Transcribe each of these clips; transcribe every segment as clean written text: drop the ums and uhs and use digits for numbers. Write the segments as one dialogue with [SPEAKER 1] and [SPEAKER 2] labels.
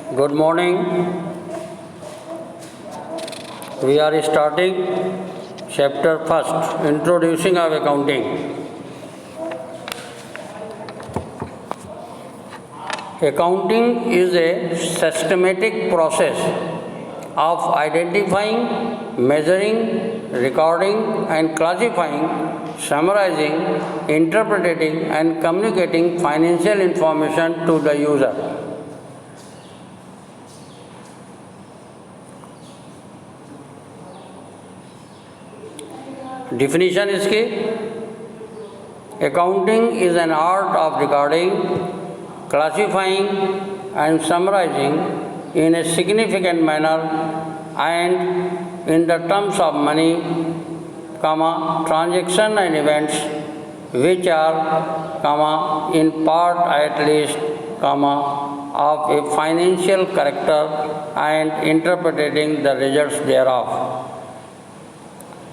[SPEAKER 1] Good morning. We are starting chapter first, introducing of accounting. Accounting is a systematic process of identifying, measuring, recording and classifying, summarizing, interpreting and communicating financial information to the user. Definition इसकी, accounting is an art of recording, classifying and summarizing in a significant manner and in the terms of money, transaction and events which are, in part at least, of a financial character and interpreting the results thereof.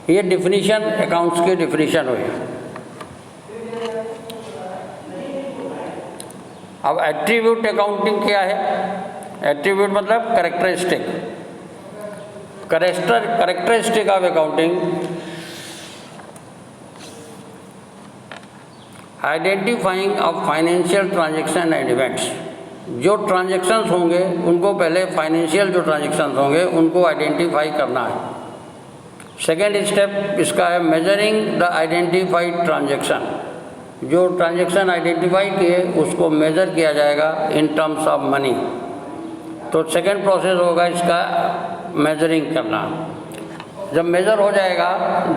[SPEAKER 1] ये definition accounts की definition हुई। अब attribute accounting क्या है? Attribute मतलब characteristic. Characteristic of accounting, identifying of financial transaction and events. जो transactions होंगे उनको पहले, फाइनेंशियल जो ट्रांजैक्शंस होंगे उनको आइडेंटिफाई करना है। सेकेंड स्टेप इसका है मेजरिंग द आइडेंटिफाइड ट्रांजैक्शन। जो ट्रांजैक्शन आइडेंटिफाई किए उसको मेज़र किया जाएगा इन टर्म्स ऑफ मनी। तो सेकेंड प्रोसेस होगा इसका मेजरिंग करना। जब मेज़र हो जाएगा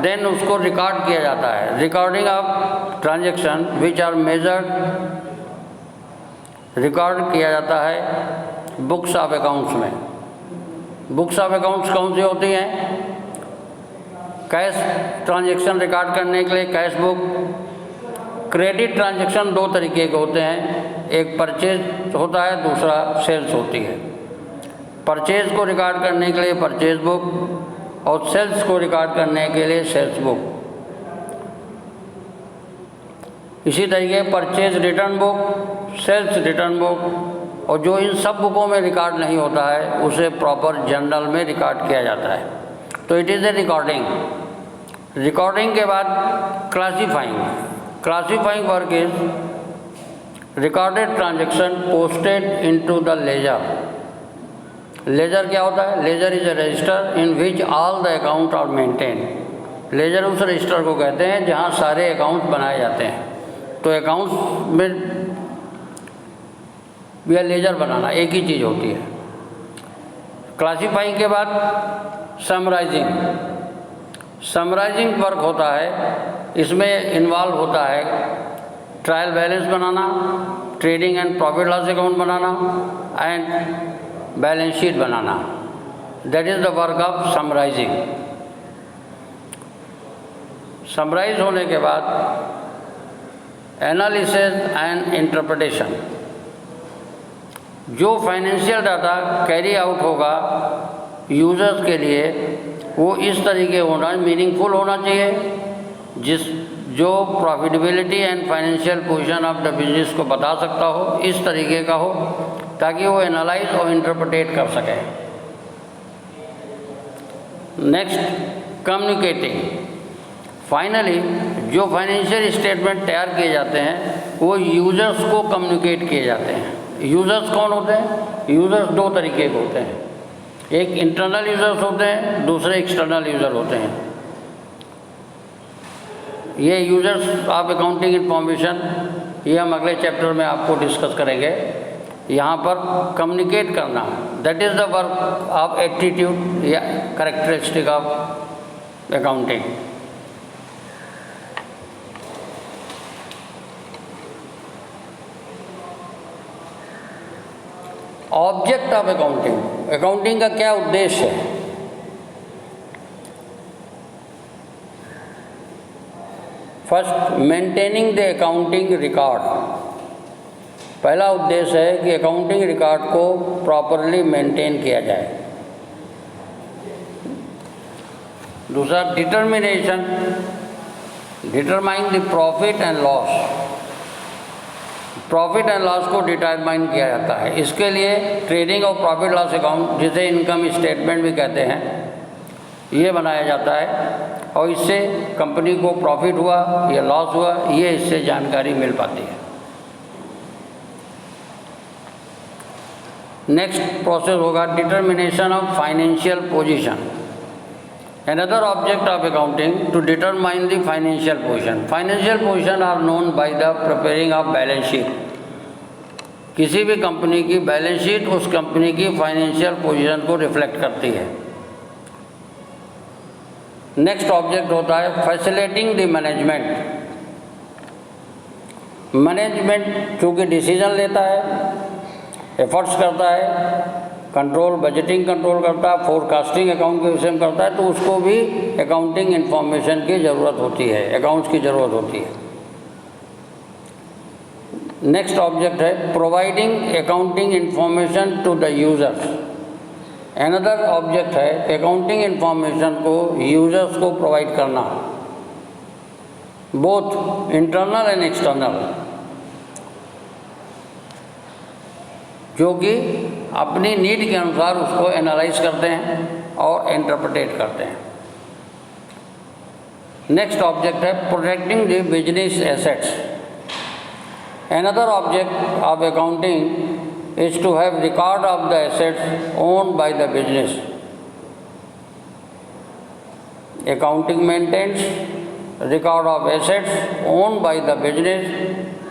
[SPEAKER 1] देन उसको रिकॉर्ड किया जाता है। Recording of transaction which are measured, record किया जाता है बुक्स ऑफ अकाउंट्स में। बुक्स ऑफ अकाउंट्स कौन सी होती हैं? कैश ट्रांजैक्शन रिकॉर्ड करने के लिए कैश बुक। क्रेडिट ट्रांजैक्शन दो तरीके के होते हैं, एक परचेज होता है, दूसरा सेल्स होती है। परचेज को रिकॉर्ड करने के लिए परचेज बुक और सेल्स को रिकॉर्ड करने के लिए सेल्स बुक। इसी तरीके purchase return book, sales return book, और जो इन सब बुकों में रिकॉर्ड नहीं होता है उसे प्रॉपर जर्नल में रिकॉर्ड किया जाता है। तो it is a recording. Recording के बाद classifying. Classifying work is recorded transaction posted into the ledger. Ledger क्या होता है? Ledger is a register in which all the account are maintain. Ledger उस रजिस्टर को कहते हैं जहां सारे अकाउंट बनाए जाते हैं। तो अकाउंट्स में या लेजर बनाना एक ही चीज़ होती है। क्लासीफाइंग के बाद समराइजिंग। समराइजिंग वर्क होता है, इसमें इन्वॉल्व होता है ट्रायल बैलेंस बनाना, trading and profit loss account बनाना एंड बैलेंस शीट बनाना। That is the work of summarising. Summarise होने के बाद एनालिसिस एंड इंटरप्रिटेशन। जो फाइनेंशियल डाटा कैरी आउट होगा यूजर्स के लिए वो इस तरीके होना, मीनिंगफुल होना चाहिए, जो profitability and financial position of the business को बता सकता हो, इस तरीके का हो ताकि वो एनालाइज और इंटरप्रेट कर सके। Next, communicating. फाइनली जो फाइनेंशियल स्टेटमेंट तैयार किए जाते हैं वो यूजर्स को कम्युनिकेट किए जाते हैं। यूजर्स कौन होते हैं? यूजर्स दो तरीके के होते हैं, एक इंटरनल यूजर्स होते हैं, दूसरे एक्सटर्नल यूज़र होते हैं। ये यूजर्स ऑफ अकाउंटिंग इंफॉर्मेशन ये हम अगले चैप्टर में आपको डिस्कस करेंगे। यहाँ पर कम्युनिकेट करना, that is the work of attitude या characteristic of accounting. Object of accounting. Accounting का क्या उद्देश्य है? First, maintaining the accounting record. पहला उद्देश्य है कि अकाउंटिंग रिकॉर्ड को प्रॉपरली मेंटेन किया जाए। दूसरा, determination, determine the profit and loss. Profit and loss को डिटरमाइन किया जाता है। इसके लिए ट्रेडिंग और प्रॉफिट लॉस अकाउंट, जिसे इनकम स्टेटमेंट भी कहते हैं, ये बनाया जाता है और इससे कंपनी को प्रॉफिट हुआ या लॉस हुआ, ये इससे जानकारी मिल पाती है। नेक्स्ट प्रोसेस होगा determination of financial position. Another object of accounting to determine the financial position. Financial position are known by the preparing of balance sheet. किसी भी कंपनी की बैलेंस शीट उस कंपनी की फाइनेंशियल पोजीशन को reflect करती है। Next object होता है फैसिलिटेटिंग द मैनेजमेंट। मैनेजमेंट चूँकि डिसीजन लेता है, एफर्ट्स करता है, कंट्रोल बजटिंग कंट्रोल करता है, फोरकास्टिंग अकाउंट के विषय में करता है, तो उसको भी अकाउंटिंग इन्फॉर्मेशन की ज़रूरत होती है, अकाउंट्स की ज़रूरत होती है। नेक्स्ट ऑब्जेक्ट है providing accounting information to the users. Another object है अकाउंटिंग इन्फॉर्मेशन को यूज़र्स को प्रोवाइड करना, बोथ इंटरनल एंड एक्सटर्नल, जो कि अपनी नीड के अनुसार उसको एनालाइज करते हैं और इंटरप्रेट करते हैं। नेक्स्ट ऑब्जेक्ट है protecting the business assets. Another object of accounting is to have record of the assets owned by the business. Accounting maintains record of assets owned by the business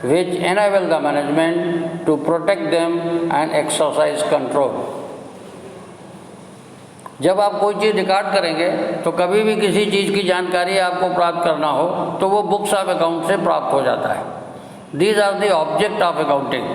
[SPEAKER 1] which enable the management to protect them and exercise control. जब आप कोई चीज़ record करेंगे तो कभी भी किसी चीज़ की जानकारी आपको प्राप्त करना हो तो वो बुक्स ऑफ अकाउंट से प्राप्त हो जाता है। These are the object of accounting.